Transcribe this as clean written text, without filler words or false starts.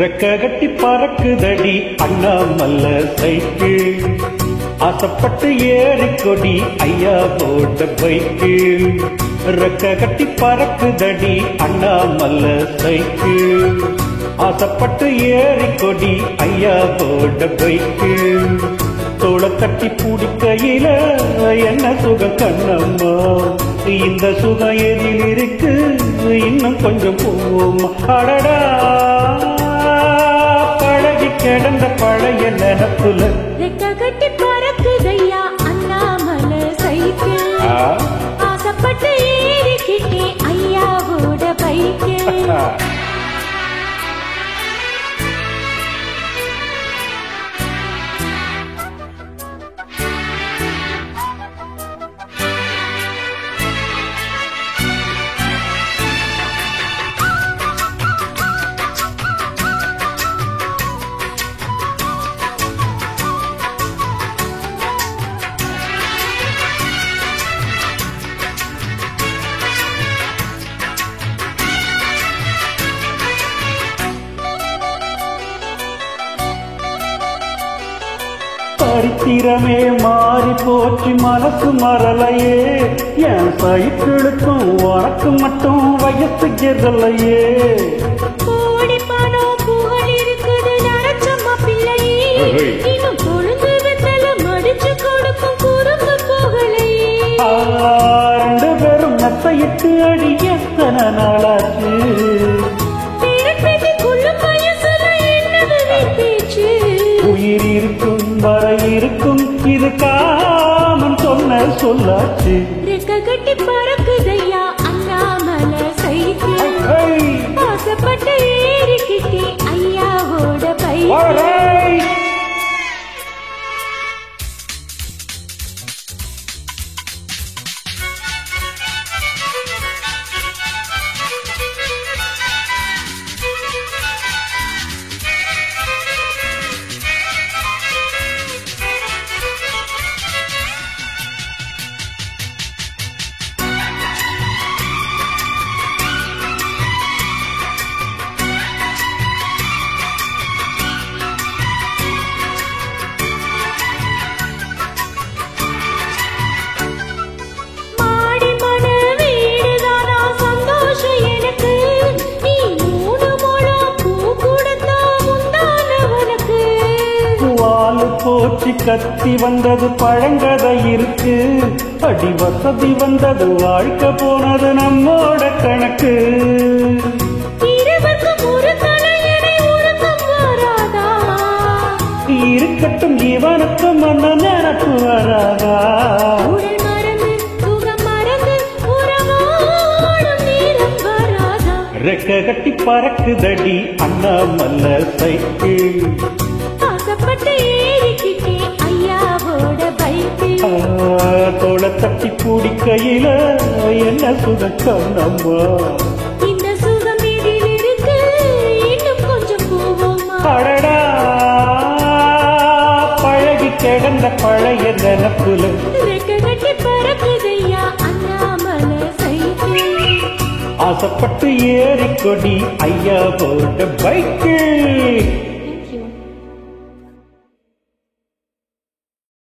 ரெக்க கட்டி பறக்குதடி அண்ணாமல்ல சைக்கிள் ஆசைப்பட்டு ஏறிக்கொடி ஐயா போட்ட பைக்கு ரெக்க கட்டி பறக்குதடி அண்ணாமல்ல சைக்கிள் ஆசைப்பட்டு ஏறிக்கொடி ஐயா போட்ட பைக்கு தோளை தட்டி பிடிக்கையில என்ன சுகம் கண்ணம்மா இந்த சுகம் எதில் இருக்கு இன்னும் கொஞ்சம் போமா அடடா பழகி கிடந்த பழைய நினப்புல ரெக்க கட்டி பறக்குதையா அண்ணாமலை சைக்கிள் ஆசைப்பட்டு ஏறிக்கிட்டே ஐயாவோட பைக்கில் சரித்திரமே மாறி போச்சு மனசு மறலையே என் சைக்கிளுக்கும் உனக்கு மட்டும் வயசு எதலையே கோடி பணம் புகழ் இருக்குது நரச்சம்மா பிள்ளையே இன்னும் கொழுந்து வெத்தல மடிச்சு கொடுக்கும் குறும்பு புகழையே ரெண்டு பேரும் மெத்தையிட்டு அடி எத்தனை நாளாச்சு உயிர் இருக்கும் வர இருக்கும் இது காமன் சொன்ன சொல்லாச்சு ரெக்க கட்டி பறக்குதையா அண்ணாமலை சைக்கிள் ஆசைப்பட்டு ஏறிக்கிட்டே ஐயாவோட பைக்கில் போச்சு கத்தி வந்தது பழங்கதை இருக்கு அடி வசதி வந்தது வாழ்க்கை போனது நம்மோட கணக்கு இருக்கட்டும் இவனுக்கு மன்ன நினப்பு வராதா ரெக்க கட்டி பறக்குதடி அண்ணாமல்ல சைக்கிள் தோளை தட்டி பிடிக்கையில என்ன சுகம் நம்ம இந்த சுகம் எதில் இருக்கு இன்னும் கொஞ்சம் போவோமா அடடா பழகி கிடந்த பழைய நினப்புல ரெக்க கட்டி பறக்குதையா அண்ணாமலை சைக்கிள் ஆசைப்பட்டு ஏறிக்கொடி ஐயா போட்ட பைக்கு